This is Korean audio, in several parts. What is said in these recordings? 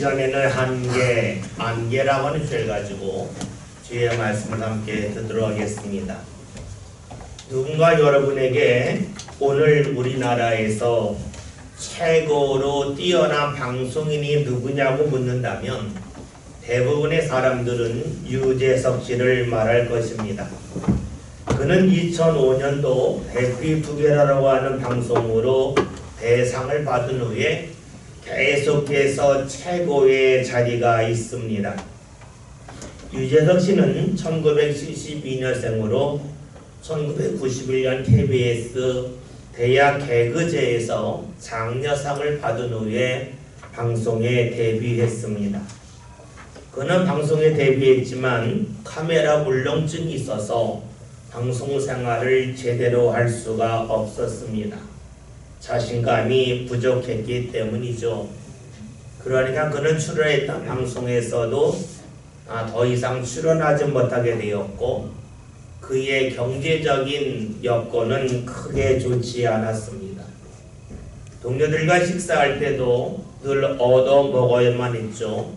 시간에는 안개라고 하는 주제를 가지고 주의 말씀을 함께 듣도록 하겠습니다. 누군가 여러분에게 오늘 우리나라에서 최고로 뛰어난 방송인이 누구냐고 묻는다면 대부분의 사람들은 유재석 씨를 말할 것입니다. 그는 2005년도 해피투게더라고 하는 방송으로 대상을 받은 후에 계속해서 최고의 자리가 있습니다. 유재석 씨는 1972년생으로 1991년 KBS 대학 개그제에서 장려상을 받은 후에 방송에 데뷔했습니다. 그는 방송에 데뷔했지만 카메라 울렁증이 있어서 방송 생활을 제대로 할 수가 없었습니다. 자신감이 부족했기 때문이죠. 그러니까 그는 출연했던 방송에서도 더 이상 출연하지 못하게 되었고 그의 경제적인 여건은 크게 좋지 않았습니다. 동료들과 식사할 때도 늘 얻어 먹어야만 했죠.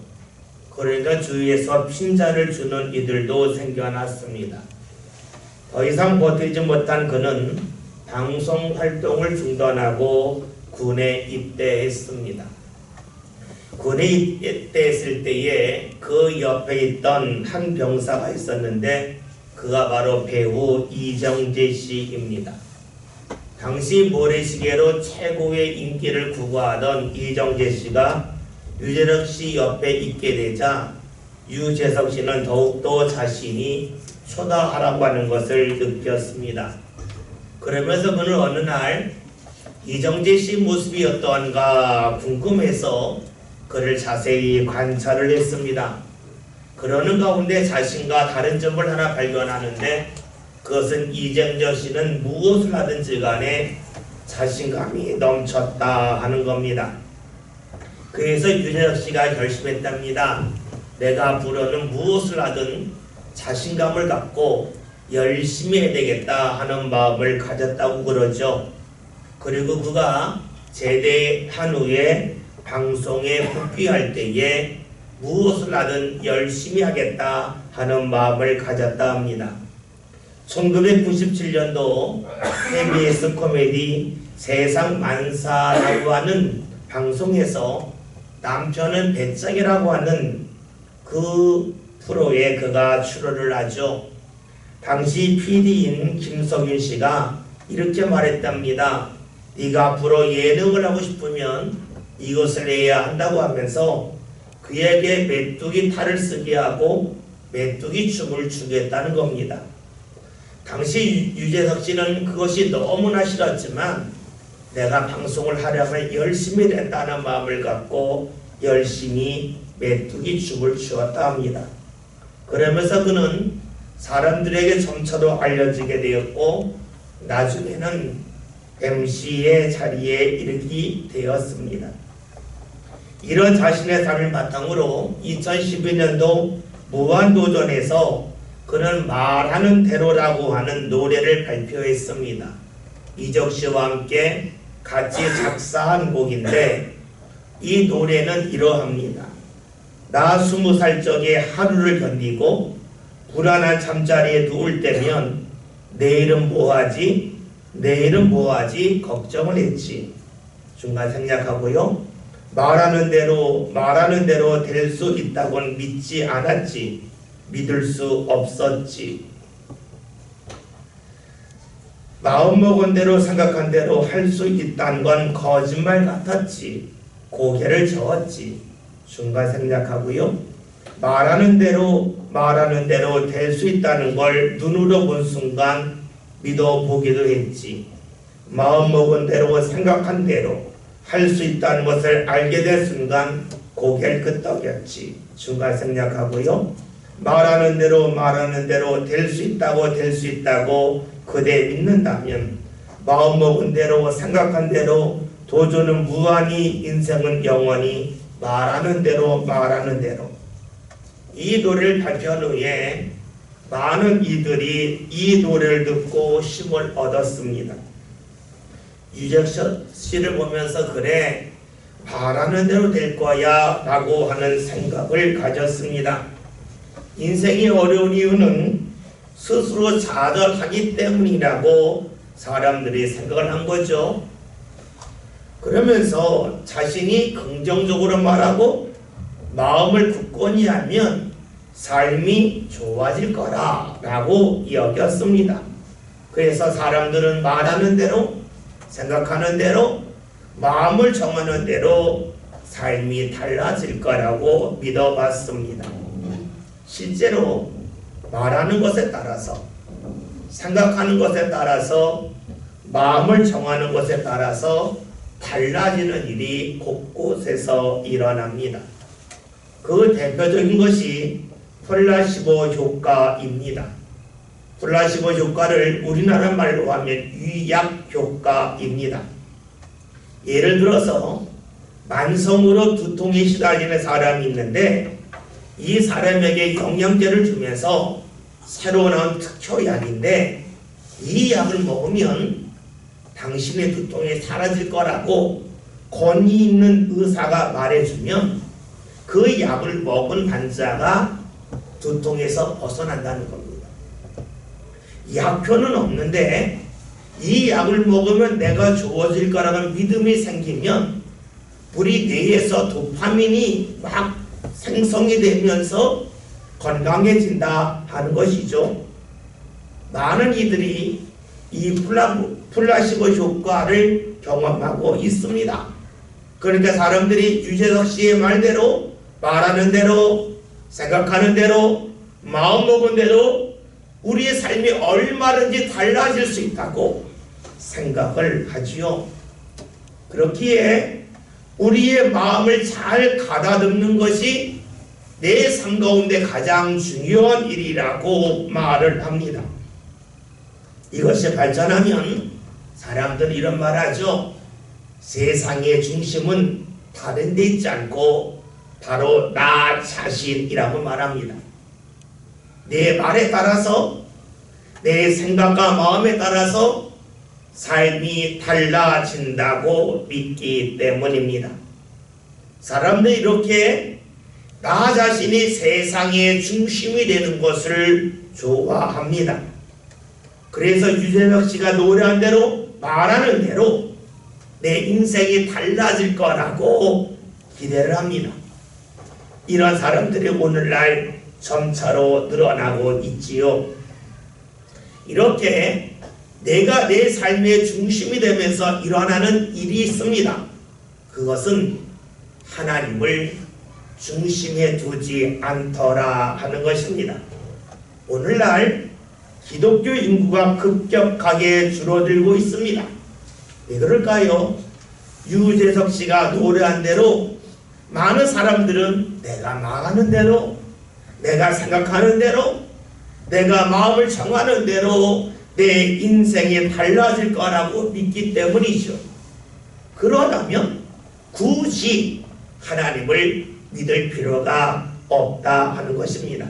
그러니까 주위에서 핀잔을 주는 이들도 생겨났습니다. 더 이상 버티지 못한 그는 방송 활동을 중단하고 군에 입대했습니다. 군에 입대했을 때에 그 옆에 있던 한 병사가 있었는데 그가 바로 배우 이정재 씨입니다. 당시 모래시계로 최고의 인기를 구가하던 이정재 씨가 유재석 씨 옆에 있게 되자 유재석 씨는 더욱더 자신이 초라하라고 하는 것을 느꼈습니다. 그러면서 그는 어느 날 이정재 씨 모습이 어떠한가 궁금해서 그를 자세히 관찰을 했습니다. 그러는 가운데 자신과 다른 점을 하나 발견하는데 그것은 이정재 씨는 무엇을 하든지 간에 자신감이 넘쳤다 하는 겁니다. 그래서 유재석 씨가 결심했답니다. 내가 앞으로는 무엇을 하든 자신감을 갖고 열심히 해야 되겠다 하는 마음을 가졌다고 그러죠. 그리고 그가 제대한 후에 방송에 복귀할 때에 무엇을 하든 열심히 하겠다 하는 마음을 가졌다 합니다. 1997년도 KBS 코미디 세상만사라고 하는 방송에서 남편은 배짱이라고 하는 그 프로에 그가 출연을 하죠. 당시 PD인 김석윤 씨가 이렇게 말했답니다. 네가 앞으로 예능을 하고 싶으면 이것을 해야 한다고 하면서 그에게 메뚜기 탈을 쓰게 하고 메뚜기 춤을 추겠다는 겁니다. 당시 유재석 씨는 그것이 너무나 싫었지만 내가 방송을 하려면 열심히 된다는 마음을 갖고 열심히 메뚜기 춤을 추었다 합니다. 그러면서 그는 사람들에게 점차로 알려지게 되었고 나중에는 MC의 자리에 이르게 되었습니다. 이런 자신의 삶을 바탕으로 2012년도 무한도전에서 그는 말하는 대로라고 하는 노래를 발표했습니다. 이적 씨와 함께 같이 작사한 곡인데 이 노래는 이러합니다. 나 20살 적에 하루를 견디고 불안한 잠자리에 누울 때면 내일은 뭐하지? 내일은 뭐하지? 걱정을 했지. 중간 생략하고요. 말하는 대로 될 수 있다고는 믿지 않았지. 믿을 수 없었지. 마음먹은 대로 생각한 대로 할 수 있다는 건 거짓말 같았지. 고개를 저었지. 중간 생략하고요. 말하는 대로 될 수 있다는 걸 눈으로 본 순간 믿어보기도 했지. 마음먹은 대로 생각한 대로 할 수 있다는 것을 알게 된 순간 고개를 끄덕였지. 중간 생략하고요. 말하는 대로 될 수 있다고 그대 믿는다면 마음먹은 대로 생각한 대로 도전은 무한히 인생은 영원히 말하는 대로 이 노래를 발표한 후에 많은 이들이 이 노래를 듣고 힘을 얻었습니다. 유재석 씨를 보면서 그래 바라는 대로 될 거야 라고 하는 생각을 가졌습니다. 인생이 어려운 이유는 스스로 좌절하기 때문이라고 사람들이 생각을 한 거죠. 그러면서 자신이 긍정적으로 말하고 마음을 굳건히 하면 삶이 좋아질 거라고 여겼습니다. 그래서 사람들은 말하는 대로, 생각하는 대로, 마음을 정하는 대로 삶이 달라질 거라고 믿어봤습니다. 실제로 말하는 것에 따라서, 생각하는 것에 따라서, 마음을 정하는 것에 따라서 달라지는 일이 곳곳에서 일어납니다. 그 대표적인 것이 플라시보 효과입니다. 플라시보 효과를 우리나라 말로 하면 위약 효과입니다. 예를 들어서 만성으로 두통에 시달리는 사람이 있는데 이 사람에게 영양제를 주면서 새로 나온 특효약인데 이 약을 먹으면 당신의 두통이 사라질 거라고 권위 있는 의사가 말해주면 그 약을 먹은 환자가 두통에서 벗어난다는 겁니다. 약효는 없는데 이 약을 먹으면 내가 좋아질 거라는 믿음이 생기면 우리 뇌에서 도파민이 막 생성이 되면서 건강해진다 하는 것이죠. 많은 이들이 이 플라시보 효과를 경험하고 있습니다. 그러니까 사람들이 유재석 씨의 말대로 말하는 대로 생각하는 대로 마음먹은 대로 우리의 삶이 얼마든지 달라질 수 있다고 생각을 하지요. 그렇기에 우리의 마음을 잘 가다듬는 것이 내 삶 가운데 가장 중요한 일이라고 말을 합니다. 이것이 발전하면 사람들은 이런 말 하죠. 세상의 중심은 다른 데 있지 않고 바로 나 자신이라고 말합니다. 내 말에 따라서 내 생각과 마음에 따라서 삶이 달라진다고 믿기 때문입니다. 사람들이 이렇게 나 자신이 세상의 중심이 되는 것을 좋아합니다. 그래서 유재석 씨가 노래한 대로 말하는 대로 내 인생이 달라질 거라고 기대를 합니다. 이런 사람들이 오늘날 점차로 늘어나고 있지요. 이렇게 내가 내 삶의 중심이 되면서 일어나는 일이 있습니다. 그것은 하나님을 중심에 두지 않더라 하는 것입니다. 오늘날 기독교 인구가 급격하게 줄어들고 있습니다. 왜 그럴까요? 유재석 씨가 노래한 대로 많은 사람들은 내가 말하는 대로, 내가 생각하는 대로, 내가 마음을 정하는 대로 내 인생이 달라질 거라고 믿기 때문이죠. 그러려면 굳이 하나님을 믿을 필요가 없다 하는 것입니다.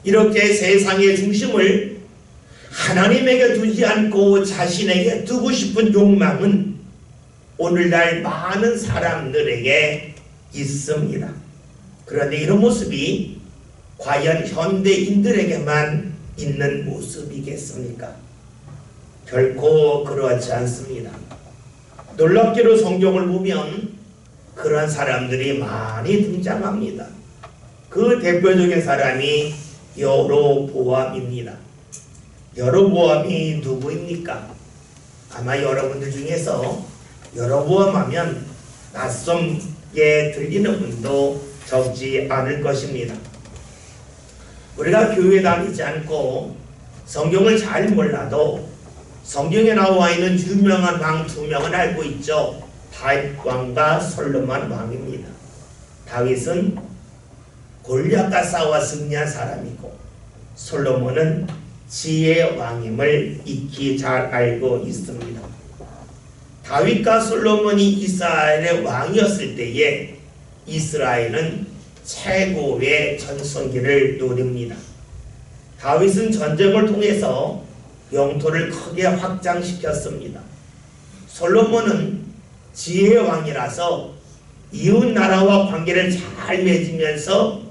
이렇게 세상의 중심을 하나님에게 두지 않고 자신에게 두고 싶은 욕망은 오늘날 많은 사람들에게 있습니다. 그런데 이런 모습이 과연 현대인들에게만 있는 모습이겠습니까? 결코 그렇지 않습니다. 놀랍게도 성경을 보면 그런 사람들이 많이 등장합니다. 그 대표적인 사람이 여로보암입니다. 여로보암이 누구입니까? 아마 여러분들 중에서 여로보암 하면 낯설게 들리는 분도 적지 않을 것입니다. 우리가 교회 다니지 않고 성경을 잘 몰라도 성경에 나와 있는 유명한 왕 두 명은 알고 있죠. 다윗 왕과 솔로몬 왕입니다. 다윗은 골리앗과 싸워 승리한 사람이고 솔로몬은 지혜의 왕임을 익히 잘 알고 있습니다. 다윗과 솔로몬이 이스라엘의 왕이었을 때에 이스라엘은 최고의 전성기를 누립니다. 다윗은 전쟁을 통해서 영토를 크게 확장시켰습니다. 솔로몬은 지혜의 왕이라서 이웃 나라와 관계를 잘 맺으면서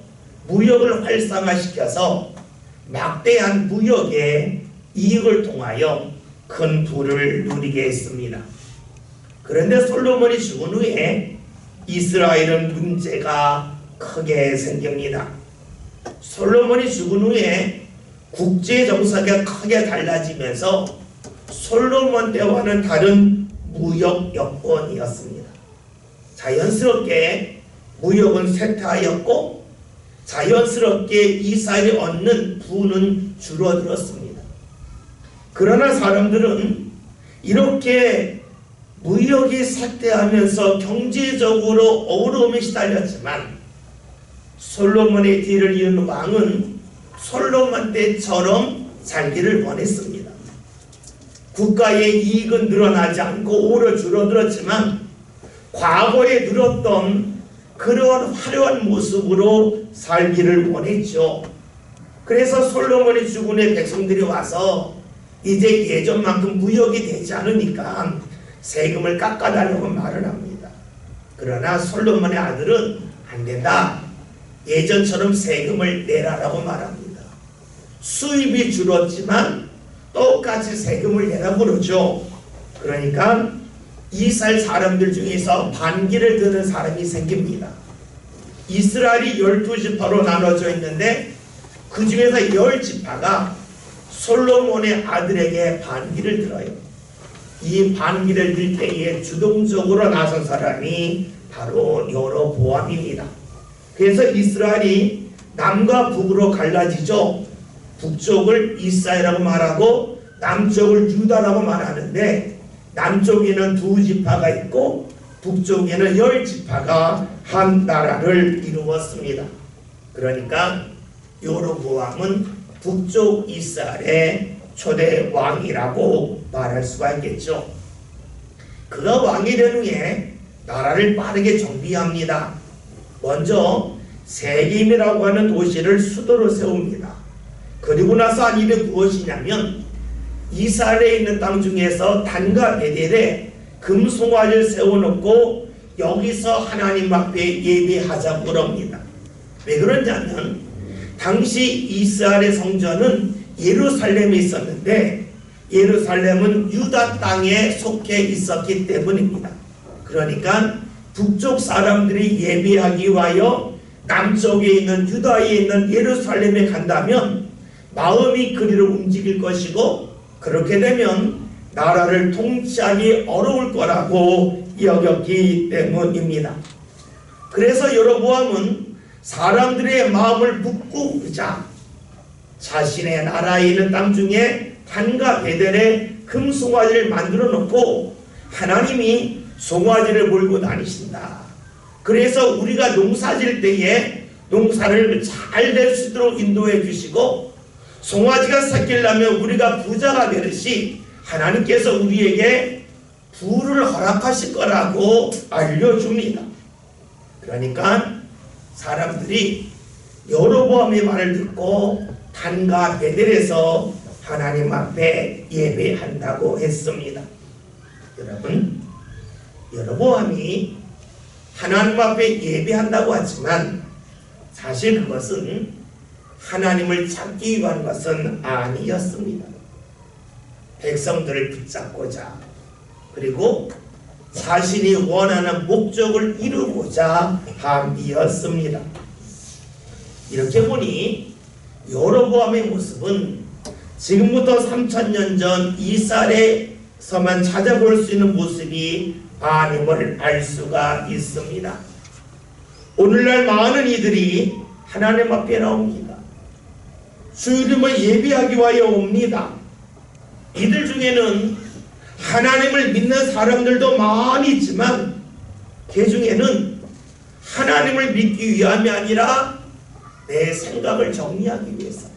무역을 활성화시켜서 막대한 무역의 이익을 통하여 큰 부를 누리게 했습니다. 그런데 솔로몬이 죽은 후에 이스라엘은 문제가 크게 생깁니다. 솔로몬이 죽은 후에 국제 정세가 크게 달라지면서 솔로몬 때와는 다른 무역 여건이었습니다. 자연스럽게 무역은 쇠퇴하였고 자연스럽게 이스라엘이 얻는 부는 줄어들었습니다. 그러나 사람들은 이렇게 무역이 쇠퇴하면서 경제적으로 어려움에 시달렸지만 솔로몬의 뒤를 이은 왕은 솔로몬 때처럼 살기를 원했습니다. 국가의 이익은 늘어나지 않고 오히려 줄어들었지만 과거에 누렸던 그런 화려한 모습으로 살기를 원했죠. 그래서 솔로몬이 죽은 후에 백성들이 와서 이제 예전만큼 무역이 되지 않으니까 세금을 깎아달라고 말을 합니다. 그러나 솔로몬의 아들은 안 된다. 예전처럼 세금을 내라라고 말합니다. 수입이 줄었지만 똑같이 세금을 내라고 그러죠. 그러니까 이스라엘 사람들 중에서 반기를 드는 사람이 생깁니다. 이스라엘이 12지파로 나눠져 있는데 그 중에서 10지파가 솔로몬의 아들에게 반기를 들어요. 이 반기를 들 때에 주동적으로 나선 사람이 바로 여로보암입니다. 그래서 이스라엘이 남과 북으로 갈라지죠. 북쪽을 이스라엘이라고 말하고 남쪽을 유다라고 말하는데 남쪽에는 2지파가 있고 북쪽에는 10지파가 한 나라를 이루었습니다. 그러니까 여로보암은 북쪽 이스라엘의 초대 왕이라고 말할 수가 있겠죠. 그가 왕이 된 후에 나라를 빠르게 정비합니다. 먼저 세겜이라고 하는 도시를 수도로 세웁니다. 그리고 나서 한 일이 무엇이냐면 이스라엘에 있는 땅 중에서 단과 베델에 금송아지를 세워놓고 여기서 하나님 앞에 예배하자고 그럽니다. 왜 그러냐면 당시 이스라엘의 성전은 예루살렘에 있었는데 예루살렘은 유다 땅에 속해 있었기 때문입니다. 그러니까 북쪽 사람들이 예배하기 위하여 남쪽에 있는 유다에 있는 예루살렘에 간다면 마음이 그리로 움직일 것이고 그렇게 되면 나라를 통치하기 어려울 거라고 여겼기 때문입니다. 그래서 여로보암은 사람들의 마음을 묶고자 자신의 나라에 있는 땅 중에 단과 베델에 금송아지를 만들어 놓고 하나님이 송아지를 몰고 다니신다. 그래서 우리가 농사질 때에 농사를 잘 될 수 있도록 인도해 주시고 송아지가 섞이려면 우리가 부자가 되듯이 하나님께서 우리에게 부를 허락하실 거라고 알려줍니다. 그러니까 사람들이 여로보암의 말을 듣고 단과 베델에서 하나님 앞에 예배한다고 했습니다. 여러분, 여로보암이 하나님 앞에 예배한다고 하지만 사실 그것은 하나님을 찾기 위한 것은 아니었습니다. 백성들을 붙잡고자 그리고 자신이 원하는 목적을 이루고자 함이었습니다. 이렇게 보니 여로보암의 모습은 지금부터 3000년 전 이스라엘에서만 찾아볼 수 있는 모습이 아님을 알 수가 있습니다. 오늘날 많은 이들이 하나님 앞에 나옵니다. 주 이름을 예배하기 위하여 옵니다. 이들 중에는 하나님을 믿는 사람들도 많이 있지만 그 중에는 하나님을 믿기 위함이 아니라 내 생각을 정리하기 위해서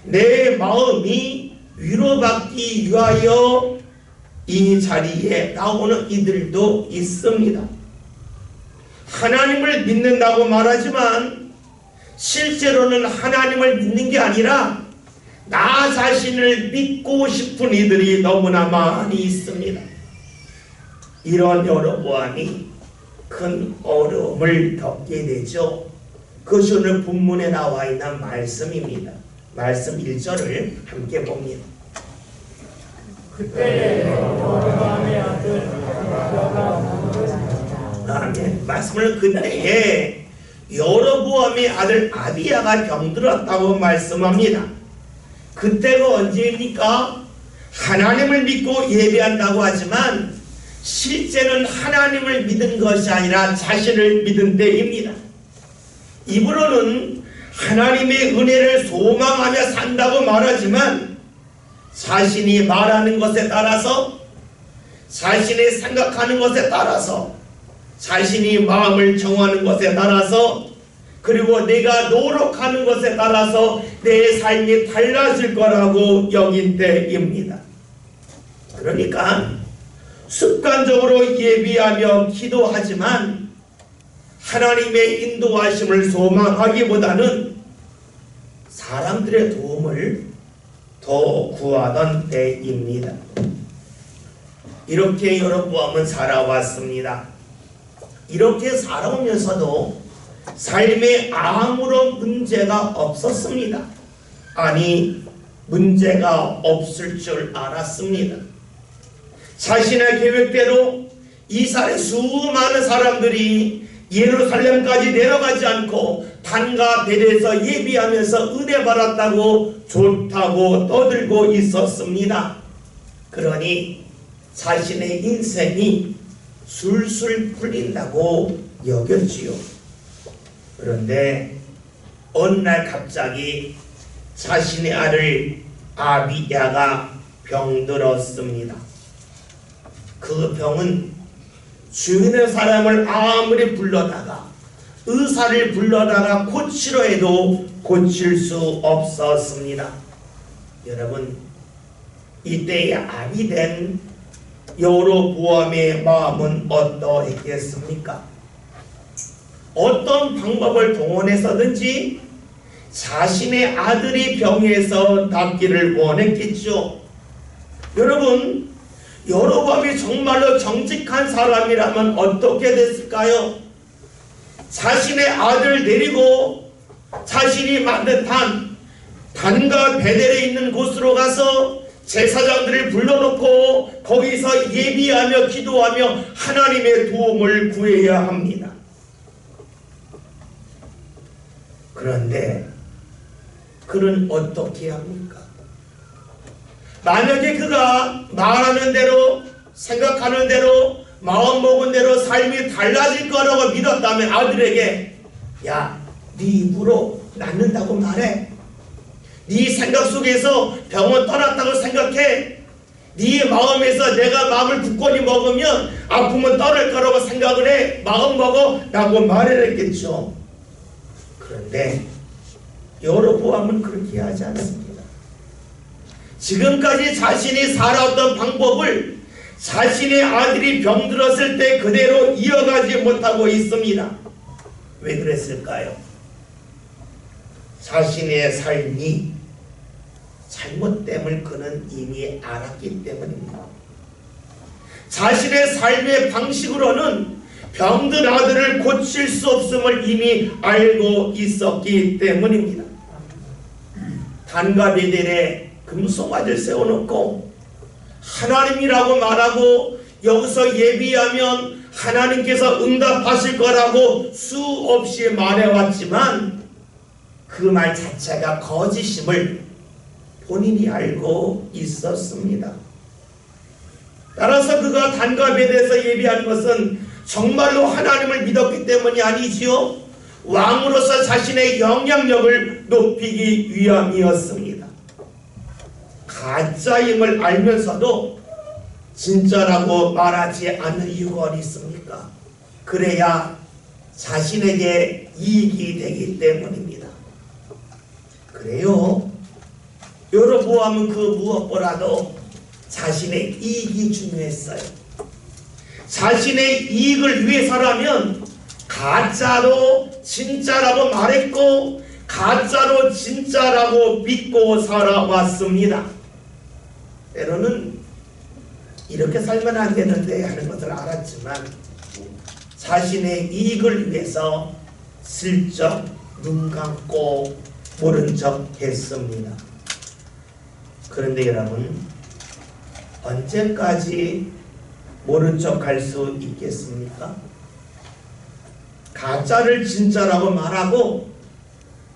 내 마음이 위로받기 위하여 이 자리에 나오는 이들도 있습니다. 하나님을 믿는다고 말하지만 실제로는 하나님을 믿는 게 아니라 나 자신을 믿고 싶은 이들이 너무나 많이 있습니다. 이런 여로보암이 큰 어려움을 겪게 되죠. 그것이 오늘 본문에 나와 있는 말씀입니다. 말씀 1절을 함께 봅니다. 그때 여로보암의 아들 아멘. 말씀을 그때에 여로보암의 아들 아비야가 병들었다고 말씀합니다. 그때가 언제입니까? 하나님을 믿고 예배한다고 하지만 실제는 하나님을 믿은 것이 아니라 자신을 믿은 때입니다. 입으로는 하나님의 은혜를 소망하며 산다고 말하지만 자신이 말하는 것에 따라서, 자신이 생각하는 것에 따라서, 자신이 마음을 정하는 것에 따라서, 그리고 내가 노력하는 것에 따라서 내 삶이 달라질 거라고 여긴 때입니다. 그러니까 습관적으로 예비하며 기도하지만 하나님의 인도하심을 소망하기보다는 사람들의 도움을 더 구하던 때입니다. 이렇게 여로보암은 살아왔습니다. 이렇게 살아오면서도 삶에 아무런 문제가 없었습니다. 아니, 문제가 없을 줄 알았습니다. 자신의 계획대로 이스라엘 수많은 사람들이 예루살렘까지 내려가지 않고 단과 벨에서 예비하면서 은혜 받았다고 좋다고 떠들고 있었습니다. 그러니 자신의 인생이 술술 풀린다고 여겼지요. 그런데 어느 날 갑자기 자신의 아들 아비야가 병들었습니다. 그 병은 주변의 사람을 아무리 불러다가 의사를 불러다가 고치려 해도 고칠 수 없었습니다. 여러분, 이때의 아비 된 여로보암의 마음은 어떠했겠습니까? 어떤 방법을 동원해서든지 자신의 아들이 병에서 낫기를 원했겠죠. 여러분, 여로보암이 정말로 정직한 사람이라면 어떻게 됐을까요? 자신의 아들 데리고 자신이 만든 단과 베델에 있는 곳으로 가서 제사장들을 불러놓고 거기서 예비하며 기도하며 하나님의 도움을 구해야 합니다. 그런데 그는 어떻게 합니까? 만약에 그가 말하는 대로, 생각하는 대로, 마음먹은 대로 삶이 달라질 거라고 믿었다면 아들에게, 야, 네 입으로 낫는다고 말해. 네 생각 속에서 병은 떠났다고 생각해. 네 마음에서 내가 마음을 굳건히 먹으면 아픔은 떠날 거라고 생각을 해. 마음 먹어 라고 말을 했겠죠. 그런데 여로보암은 그렇게 하지 않습니다. 지금까지 자신이 살아왔던 방법을 자신의 아들이 병들었을 때 그대로 이어가지 못하고 있습니다. 왜 그랬을까요? 자신의 삶이 잘못됨을 그는 이미 알았기 때문입니다. 자신의 삶의 방식으로는 병든 아들을 고칠 수 없음을 이미 알고 있었기 때문입니다. 단과 베델에 금송아지를 세워놓고 하나님이라고 말하고 여기서 예비하면 하나님께서 응답하실 거라고 수없이 말해왔지만 그 말 자체가 거짓임을 본인이 알고 있었습니다. 따라서 그가 단과 베델에서 예비한 것은 정말로 하나님을 믿었기 때문이 아니지요. 왕으로서 자신의 영향력을 높이기 위함이었습니다. 가짜임을 알면서도 진짜라고 말하지 않는 이유가 어디 있습니까? 그래야 자신에게 이익이 되기 때문입니다. 그래요. 여로보암은 그 무엇보다도 자신의 이익이 중요했어요. 자신의 이익을 위해서라면 가짜로 진짜라고 말했고 가짜로 진짜라고 믿고 살아왔습니다. 때로는 이렇게 살면 안 되는데 하는 것을 알았지만 자신의 이익을 위해서 슬쩍 눈 감고 모른 척 했습니다. 그런데 여러분, 언제까지 모른 척 할 수 있겠습니까? 가짜를 진짜라고 말하고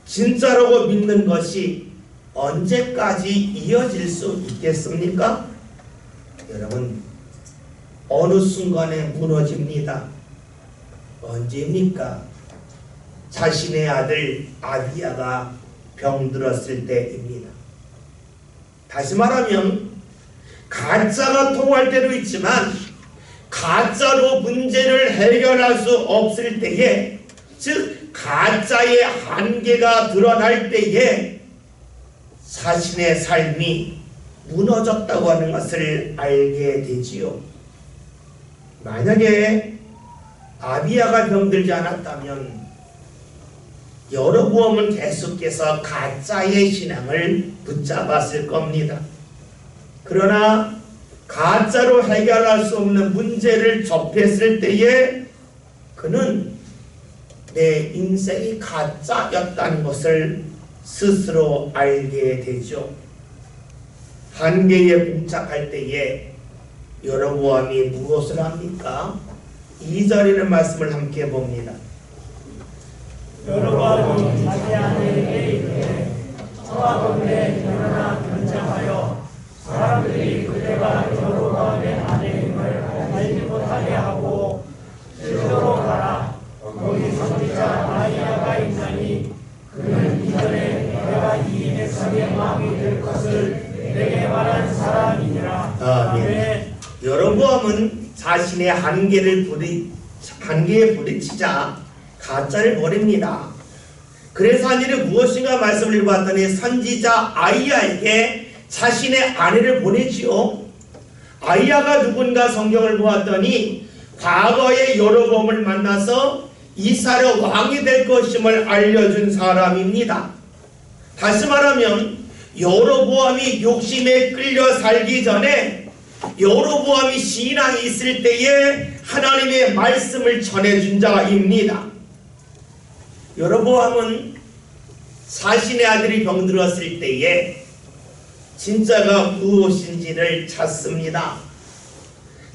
진짜라고 믿는 것이 언제까지 이어질 수 있겠습니까? 여러분, 어느 순간에 무너집니다. 언제입니까? 자신의 아들 아비야가 병들었을 때입니다. 다시 말하면 가짜가 통할 때도 있지만 가짜로 문제를 해결할 수 없을 때에, 즉 가짜의 한계가 드러날 때에 자신의 삶이 무너졌다고 하는 것을 알게 되지요. 만약에 아비야가 병들지 않았다면 여로보암은 계속해서 가짜의 신앙을 붙잡았을 겁니다. 그러나 가짜로 해결할 수 없는 문제를 접했을 때에 그는 내 인생이 가짜였다는 것을 스스로 알게 되죠. 한계에 봉착할 때에 여로보암이 무엇을 합니까? 2절에는 말씀을 함께 봅니다. 여로보암이 자기 아내에게 이르되 청하건대 일어나 변장하여 사람들이 그대가 여로보암의 아내임을 알지 못하게 하고 실로로 가라. 거기 선지자 아히야가 있나니 그는 이전에 내가 이 백성의 왕이 될 것을 내게 말한 사람이니라. 아멘. 여로보암은 자신의 한계에 부딪히자 가짜를 버립니다. 그래서 한 일이 무엇인가 말씀을 읽어봤더니 선지자 아히야에게 자신의 아내를 보내지요. 아히야가 누군가 성경을 보았더니 과거의 여로보암을 만나서 이스라엘 왕이 될 것임을 알려준 사람입니다. 다시 말하면 여로보암이 욕심에 끌려 살기 전에 여로보암이 신앙이 있을 때에 하나님의 말씀을 전해준 자입니다. 여로보암은 자신의 아들이 병들었을 때에 진짜가 무엇인지를 찾습니다.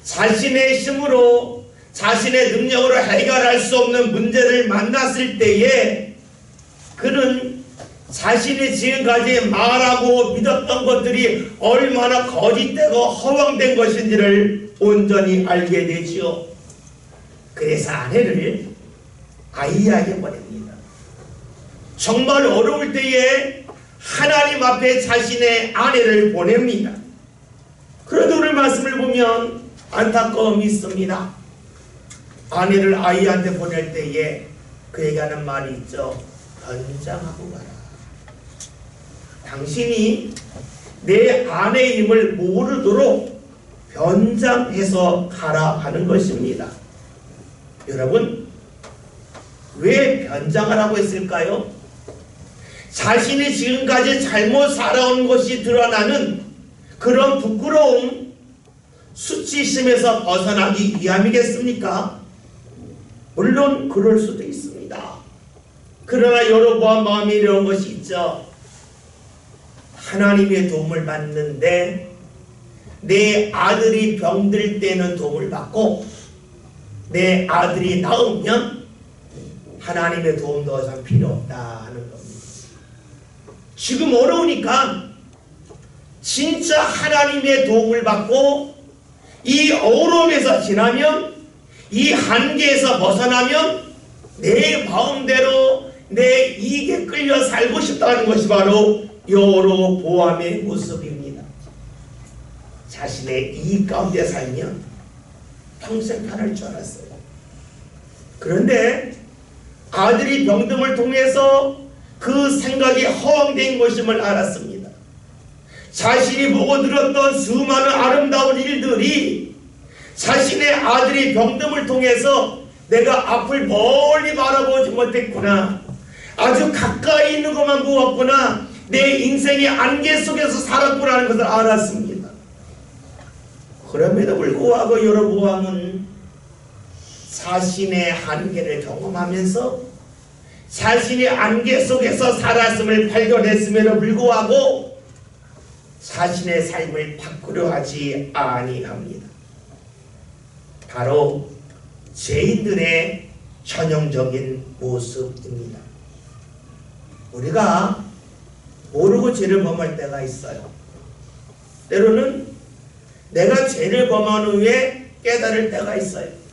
자신의 힘으로 자신의 능력으로 해결할 수 없는 문제를 만났을 때에 그는 자신이 지금까지 말하고 믿었던 것들이 얼마나 거짓되고 허황된 것인지를 온전히 알게 되지요. 그래서 아내를 아히야에게 보냅니다. 정말 어려울 때에 하나님 앞에 자신의 아내를 보냅니다. 그런데 오늘 말씀을 보면 안타까움이 있습니다. 아내를 아히야한테 보낼 때에 그에게 하는 말이 있죠. 변장하고 가라. 당신이 내 아내임을 모르도록 변장해서 가라 하는 것입니다. 여러분, 왜 변장하라고 했을까요? 자신이 지금까지 잘못 살아온 것이 드러나는 그런 부끄러움, 수치심에서 벗어나기 위함이겠습니까? 물론 그럴 수도 있습니다. 그러나 여로보암 마음에 이런 것이 있죠. 하나님의 도움을 받는데 내 아들이 병들 때는 도움을 받고 내 아들이 나으면 하나님의 도움 더 이상 필요 없다 하는 겁니다. 지금 어려우니까 진짜 하나님의 도움을 받고 이 어려움에서 지나면, 이 한계에서 벗어나면 내 마음대로 내 이익에 끌려 살고 싶다는 것이 바로 여로보암의 모습입니다. 자신의 이익 가운데 살면 평생 편할 줄 알았어요. 그런데 아들이 병듦을 통해서 그 생각이 허황된 것임을 알았습니다. 자신이 보고 들었던 수많은 아름다운 일들이 자신의 아들이 병듦을 통해서 내가 앞을 멀리 바라보지 못했구나, 아주 가까이 있는 것만 보았구나, 내 인생의 안개 속에서 살았구나 하는 것을 알았습니다. 그럼에도 불구하고 여로보암은 자신의 한계를 경험하면서 자신의 안개 속에서 살았음을 발견했음에도 불구하고 자신의 삶을 바꾸려 하지 아니합니다. 바로 죄인들의 전형적인 모습입니다. 우리가 모르고 죄를 범할 때가 있어요. 때로는 내가 죄를 범한 후에 깨달을 때가 있어요.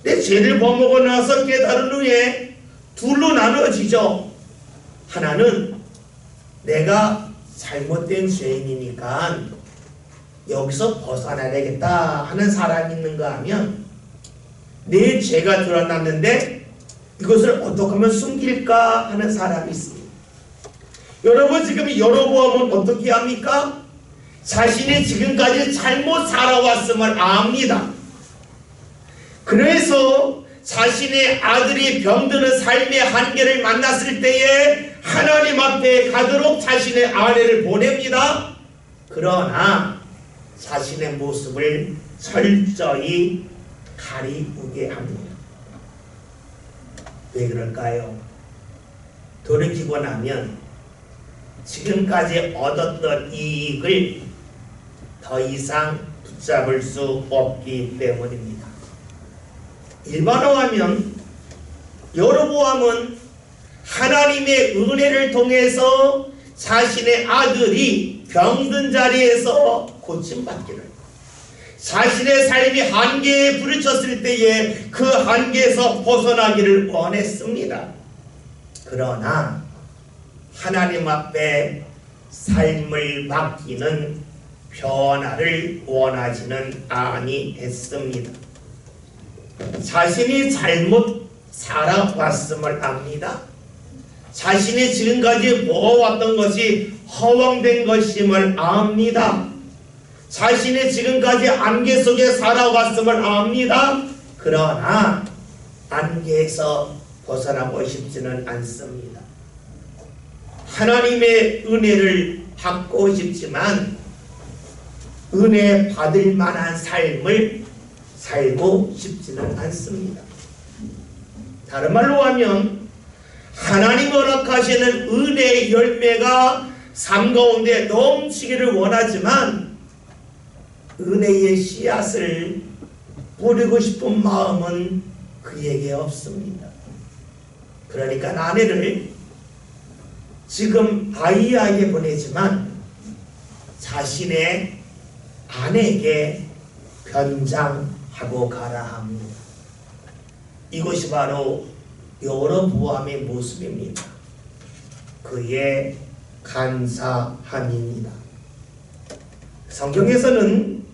내 죄를 범하고 나서 깨달은 후에 둘로 나눠지죠. 하나는 내가 잘못된 죄인이니까 여기서 벗어나야 되겠다 하는 사람이 있는가 하면 내 죄가 드러났는데 이것을 어떻게 하면 숨길까 하는 사람이 있습니다. 여러분 지금 여로보암은 어떻게 합니까? 자신이 지금까지 잘못 살아왔음을 압니다. 그래서 자신의 아들이 병드는 삶의 한계를 만났을 때에 하나님 앞에 가도록 자신의 아내를 보냅니다. 그러나 자신의 모습을 철저히 가리우게 합니다. 왜 그럴까요? 돌이키고 나면 지금까지 얻었던 이익을 더 이상 붙잡을 수 없기 때문입니다. 일반화하면 여로보암은 하나님의 은혜를 통해서 자신의 아들이 병든 자리에서 고침받기를, 자신의 삶이 한계에 부딪혔을 때에 그 한계에서 벗어나기를 원했습니다. 그러나 하나님 앞에 삶을 맡기는 변화를 원하지는 아니했습니다. 자신이 잘못 살아왔음을 압니다. 자신이 지금까지 모아왔던 것이 허황된 것임을 압니다. 자신이 지금까지 안개 속에 살아왔음을 압니다. 그러나 안개에서 벗어나고 싶지는 않습니다. 하나님의 은혜를 받고 싶지만 은혜 받을 만한 삶을 살고 싶지는 않습니다. 다른 말로 하면 하나님 허락하시는 은혜의 열매가 삶 가운데 넘치기를 원하지만 은혜의 씨앗을 뿌리고 싶은 마음은 그에게 없습니다. 그러니까 아내를 지금 아이에게 보내지만 자신의 아내에게 변장하고 가라 합니다. 이것이 바로 여로보암의 모습입니다. 그의 간사함입니다. 성경에서는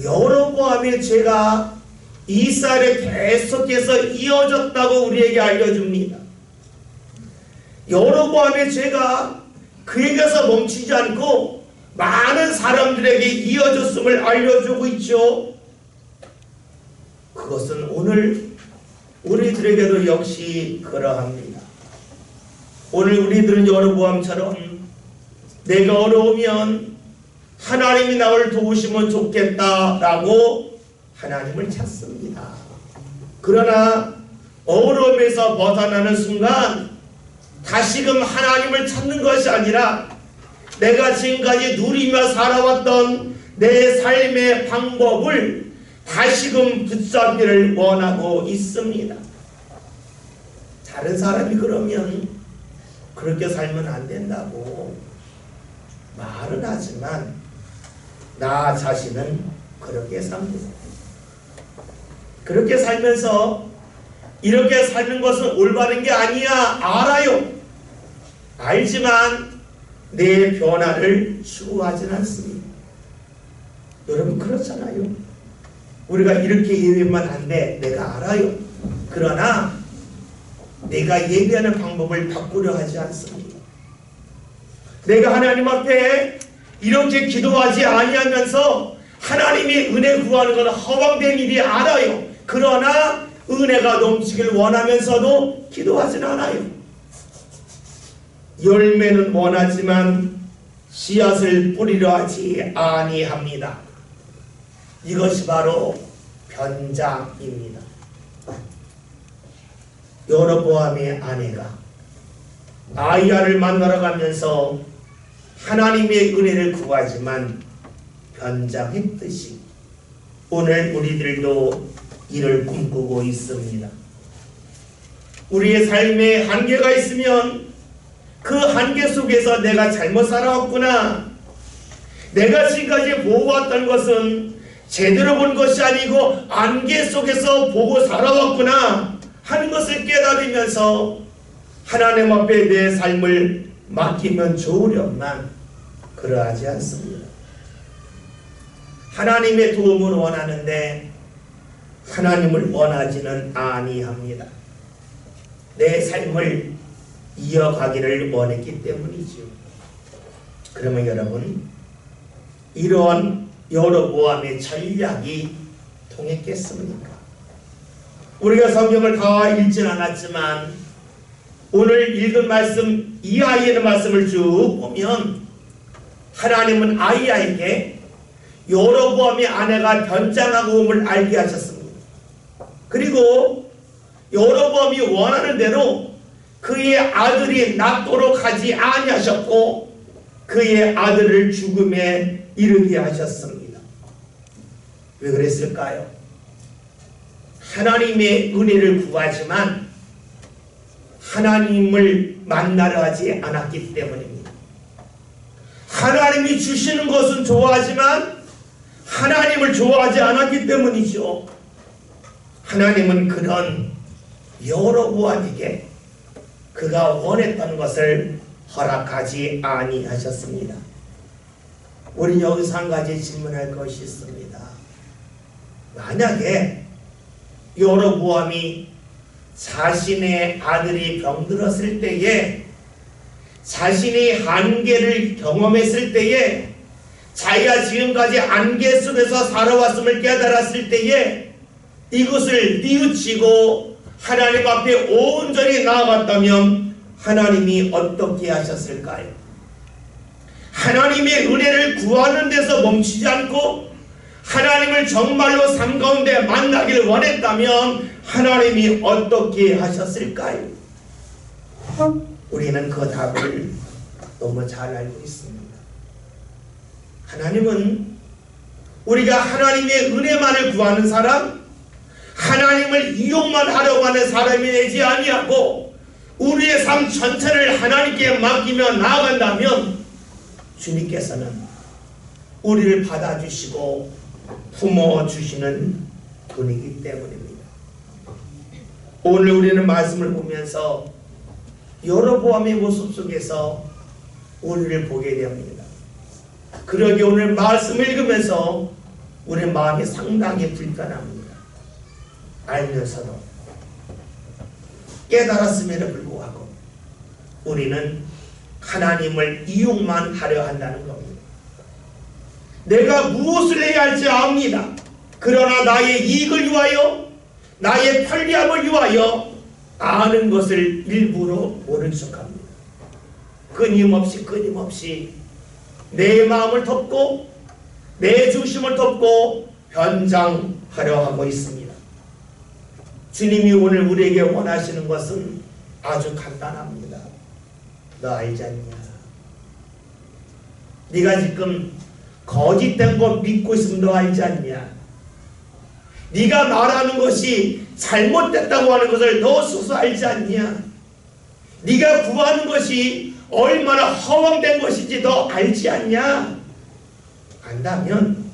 여로보암의 죄가 이스라엘에 계속해서 이어졌다고 우리에게 알려줍니다. 여로보암의 죄가 그에게서 멈추지 않고 많은 사람들에게 이어졌음을 알려주고 있죠. 그것은 오늘 우리들에게도 역시 그러합니다. 오늘 우리들은 여로보암처럼 내가 어려우면 하나님이 나를 도우시면 좋겠다라고 하나님을 찾습니다. 그러나 어려움에서 벗어나는 순간 다시금 하나님을 찾는 것이 아니라 내가 지금까지 누리며 살아왔던 내 삶의 방법을 다시금 붙잡기를 원하고 있습니다. 다른 사람이 그러면 그렇게 살면 안 된다고 말은 하지만 나 자신은 그렇게 삽니다. 그렇게 살면서 이렇게 사는 것은 올바른 게 아니야 알아요. 알지만 내 변화를 추구하지는 않습니다. 여러분 그렇잖아요. 우리가 이렇게 예배만 한데 내가 알아요. 그러나 내가 예배하는 방법을 바꾸려 하지 않습니다. 내가 하나님 앞에 이렇게 기도하지 아니하면서 하나님이 은혜 구하는 것은 허황된 일이 알아요. 그러나 은혜가 넘치길 원하면서도 기도하지는 않아요. 열매는 원하지만 씨앗을 뿌리려 하지 아니합니다. 이것이 바로 변장입니다. 여로보암의 아내가 아이야를 만나러 가면서 하나님의 은혜를 구하지만 변장했듯이 오늘 우리들도 이를 꿈꾸고 있습니다. 우리의 삶에 한계가 있으면 그 한계 속에서 내가 잘못 살아왔구나, 내가 지금까지 보고왔던 것은 제대로 본 것이 아니고 안개 속에서 보고 살아왔구나 하는 것을 깨달으면서 하나님 앞에 내 삶을 맡기면 좋으련만 그러하지 않습니다. 하나님의 도움을 원하는데 하나님을 원하지는 아니합니다. 내 삶을 이어가기를 원했기 때문이죠. 그러면 여러분, 이러한 여로보암의 전략이 통했겠습니까? 우리가 성경을 다 읽진 않았지만 오늘 읽은 말씀 이하의 말씀을 쭉 보면 하나님은 아이야에게 여로보암의 아내가 변장하고 옴을 알게 하셨습니다. 그리고 여로보암이 원하는 대로 그의 아들이 낫도록 하지 아니하셨고 그의 아들을 죽음에 이르게 하셨습니다. 왜 그랬을까요? 하나님의 은혜를 구하지만 하나님을 만나려 하지 않았기 때문입니다. 하나님이 주시는 것은 좋아하지만 하나님을 좋아하지 않았기 때문이죠. 하나님은 그런 여로보암에게 그가 원했던 것을 허락하지 아니하셨습니다. 우리 여기서 한 가지 질문할 것이 있습니다. 만약에 여로보암이 자신의 아들이 병들었을 때에 자신이 한계를 경험했을 때에 자기가 지금까지 안개 속에서 살아왔음을 깨달았을 때에 이것을 뉘우치고 하나님 앞에 온전히 나아갔다면 하나님이 어떻게 하셨을까요? 하나님의 은혜를 구하는 데서 멈추지 않고 하나님을 정말로 삶 가운데 만나기를 원했다면 하나님이 어떻게 하셨을까요? 우리는 그 답을 너무 잘 알고 있습니다. 하나님은 우리가 하나님의 은혜만을 구하는 사람, 하나님을 이용만 하려고 하는 사람이 되지 아니하고 우리의 삶 전체를 하나님께 맡기며 나아간다면 주님께서는 우리를 받아주시고 품어주시는 분이기 때문입니다. 오늘 우리는 말씀을 보면서 여로보암의 모습 속에서 우리를 보게 됩니다. 그러게 오늘 말씀을 읽으면서 우리 마음이 상당히 불편합니다. 알면서도 깨달았음에도 불구하고 우리는 하나님을 이용만 하려 한다는 겁니다. 내가 무엇을 해야 할지 압니다. 그러나 나의 이익을 위하여, 나의 편리함을 위하여 아는 것을 일부러 모른 척합니다. 끊임없이 내 마음을 덮고 내 중심을 덮고 변장하려 하고 있습니다. 주님이 오늘 우리에게 원하시는 것은 아주 간단합니다. 너 알지 않냐? 네가 지금 거짓된 거 믿고 있으면 너 알지 않냐? 네가 말하는 것이 잘못됐다고 하는 것을 너 스스로 알지 않냐? 네가 구하는 것이 얼마나 허황된 것인지 너 알지 않냐? 안다면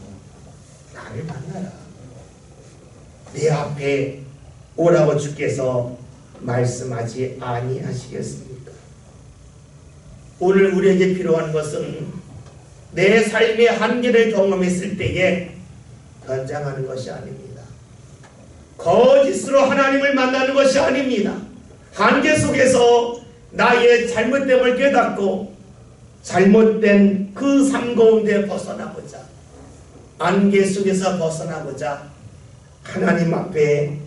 나를 만나라. 내 앞에 오라고 주께서 말씀하지 아니하시겠습니까? 오늘 우리에게 필요한 것은 내 삶의 한계를 경험했을 때에 변장하는 것이 아닙니다. 거짓으로 하나님을 만나는 것이 아닙니다. 한계 속에서 나의 잘못됨을 깨닫고 잘못된 그 삶 가운데 벗어나고자, 안개 속에서 벗어나고자 하나님 앞에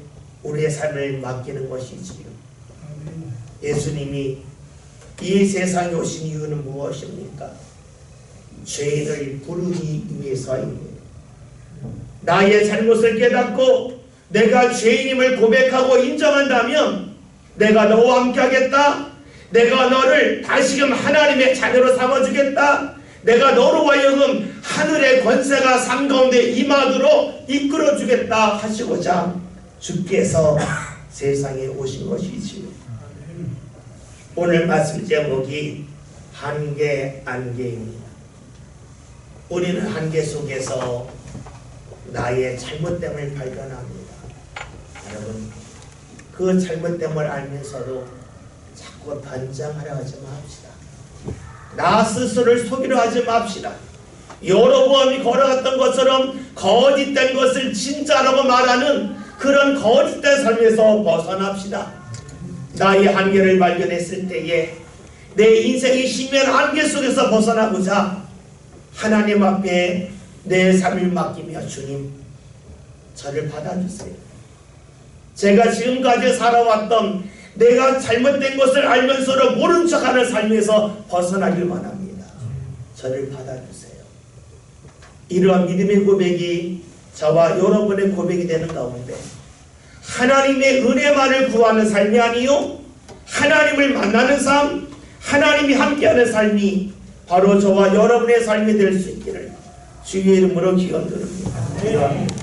우리의 삶을 맡기는 것이지요. 예수님이 이 세상에 오신 이유는 무엇입니까? 죄인을 부르기 위해서입니다. 나의 잘못을 깨닫고 내가 죄인임을 고백하고 인정한다면 내가 너와 함께 하겠다. 내가 너를 다시금 하나님의 자녀로 삼아주겠다. 내가 너로 하여금 하늘의 권세가 삶 가운데 임하도록 이끌어주겠다 하시고자 주께서 세상에 오신 것이지요. 오늘 말씀 제목이 한계 안개입니다. 우리는 한계 속에서 나의 잘못됨을 발견합니다. 여러분, 그 잘못됨을 알면서도 자꾸 단장하려 하지 맙시다. 나 스스로를 속이려 하지 맙시다. 여로보암이 걸어갔던 것처럼 거짓된 것을 진짜라고 말하는 그런 거짓된 삶에서 벗어납시다. 나의 한계를 발견했을 때에 내 인생이 심한 한계 속에서 벗어나고자 하나님 앞에 내 삶을 맡기며 주님, 저를 받아주세요. 제가 지금까지 살아왔던 내가 잘못된 것을 알면서도 모른 척하는 삶에서 벗어나길 원합니다. 저를 받아주세요. 이러한 믿음의 고백이 저와 여러분의 고백이 되는 가운데 하나님의 은혜만을 구하는 삶이 아니요, 하나님을 만나는 삶, 하나님이 함께하는 삶이 바로 저와 여러분의 삶이 될 수 있기를 주의 이름으로 기원드립니다.